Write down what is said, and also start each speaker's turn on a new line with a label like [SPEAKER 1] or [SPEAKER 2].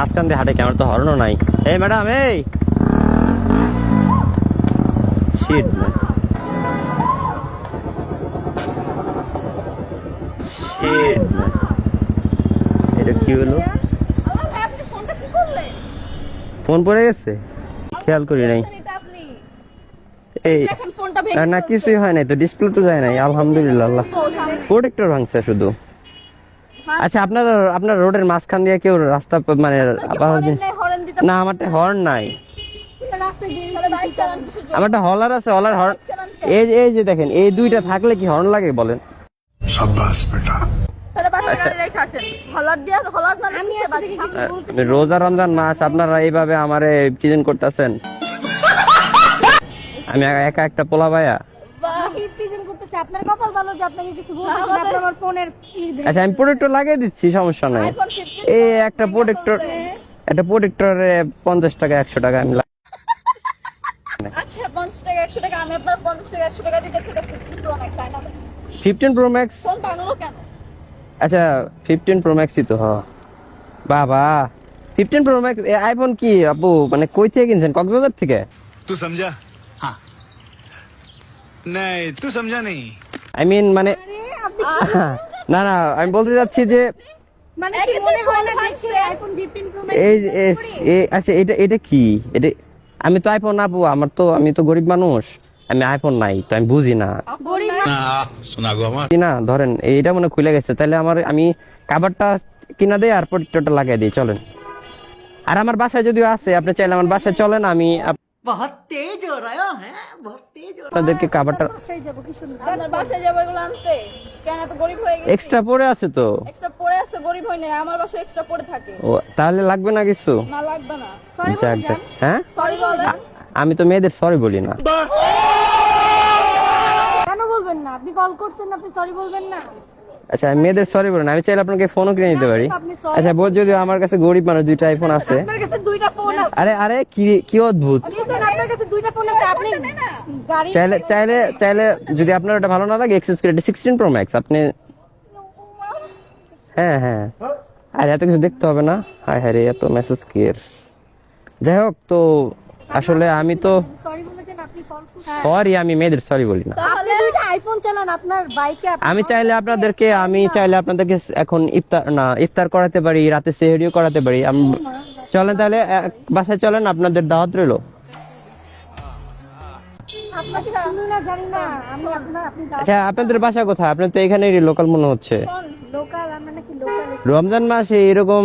[SPEAKER 1] মাঝখান দিয়ে হাঁটে, আমার তো হর্নও নাই। এই ম্যাডাম, এই শিট, এটা কি হলো? ফোন পড়ে গেছে, খেয়াল করি নাই। এই না, কিছুই হয় নাই তো, ডিসপ্লে তো যায় নাই, আলহামদুলিল্লাহ। প্রোটেক্টর ভাঙছে শুধু। আচ্ছা, আপনার রোডের মাঝখান দিয়ে কেউ রাস্তা মানে না, আমারটা হর্ন নাই, আমারটা হলার আছে, হলার হর্ন। এই যে দেখেন, এই দুইটা থাকলে কি হর্ন লাগে বলেন? রোজা রমজান মাস, আপনারা এইভাবে আমারে প্রেজেন্ট করতেছেন। আমি একা একটা পোলা ভাইয়া। আচ্ছা, আমি প্রোটেক্টর লাগিয়ে দিচ্ছি, সমস্যা নাই। এই একটা প্রোটেক্টরে 50 টাকা 100 টাকা আমি 15 প্রো ম্যাক্স। আচ্ছা, 15 প্রো ম্যাক্সই তো। বাবা, 15 প্রো ম্যাক্স আইফোন কি আপু, মানে কই থেকে কিনছেন? কক্সবাজার থেকে?
[SPEAKER 2] तू समझा? हाँ नहीं, तू समझा नहीं।
[SPEAKER 1] আই মিন মানে না না, আমি বলতে যাচ্ছি যে আচ্ছা, এটা কি? এটা আমি তো আইফোন আপু, আমি তো গরিব মানুষ, আমি আইফোন নাই তো, আমি বুঝি না। না ধরেন এইটা মনে খুলে গেছে, তাহলে আমি কাভারটা কিনা দেই আর প্রোটেক্টরটা লাগিয়ে দিই, চলেন। আর আমার বাসায় যদিও আছে, আপনি চাইলে আমার বাসায় চলেন, আমি
[SPEAKER 3] बहुत तेज हो रहा है, बहुत तेज हो रहा है।
[SPEAKER 1] আপনাদেরকে কাভারটা
[SPEAKER 4] বাসায় যাবো এগুলো আনতে, কেন এত গরিব হয়ে গেছে?
[SPEAKER 1] এক্সট্রা পড়ে আছে তো।
[SPEAKER 4] এক্সট্রা পড়ে আছে, গরিব হই না, আমার বাসায় এক্সট্রা পড়ে থাকে।
[SPEAKER 1] ও, তাহলে লাগবে না কিছু?
[SPEAKER 4] না, লাগবে না।
[SPEAKER 1] যাক যাক। হ্যাঁ,
[SPEAKER 4] সরি বলেন।
[SPEAKER 1] আমি তো মেয়েদের সরি বলি না।
[SPEAKER 5] কেন বলবেন না? আপনি কল করছেন, আপনি সরি বলবেন না?
[SPEAKER 1] আচ্ছা, আমি মেয়েদের সরি বলি না, আমি চাইলে আপনাকে ফোনও কিনে দিতে পারি। আচ্ছা, যদিও আমার কাছে গরিব মানুষ, 2টা আইফোন আছে।
[SPEAKER 5] আপনার কাছে 2টা ফোন আছে?
[SPEAKER 1] আরে কি অদ্ভুত।
[SPEAKER 5] আপনার কাছে 2টা ফোন আছে, আপনি গাড়ি
[SPEAKER 1] চাইলে যদি আপনার ওটা ভালো না লাগে, এক্সেস করে 16 প্রো ম্যাক্স আপনি। হ্যাঁ, আর এত কিছু দেখতে হবে না। হায় হায় রে, এত মেসেজ কেয়ার। যাই হোক, তো আসলে আমি তো
[SPEAKER 5] সরি বলেছেন, আপনি কল করছেন।
[SPEAKER 1] সরি, আমি মেয়েদের সরি বলি না।
[SPEAKER 5] আপনি 2টা আইফোন চালান আপনার বাইকে।
[SPEAKER 1] আমি চাইলে আপনাদেরকে এখন ইফতার করাতে পারি, রাতে সেহরিও করাতে পারি। চলেন তাহলে, বাসায় চলেন, আপনাদের দাওয়াত রইলো।
[SPEAKER 5] আপনাকে চিনি না, জানি না আমি। আপনি
[SPEAKER 1] আচ্ছা, আপনাদের বাসা কোথায়? আপনার তো এখানেই লোকাল মনে হচ্ছে।
[SPEAKER 5] লোকাল, আমরা নাকি লোকাল?
[SPEAKER 1] রমজান মাসে এরকম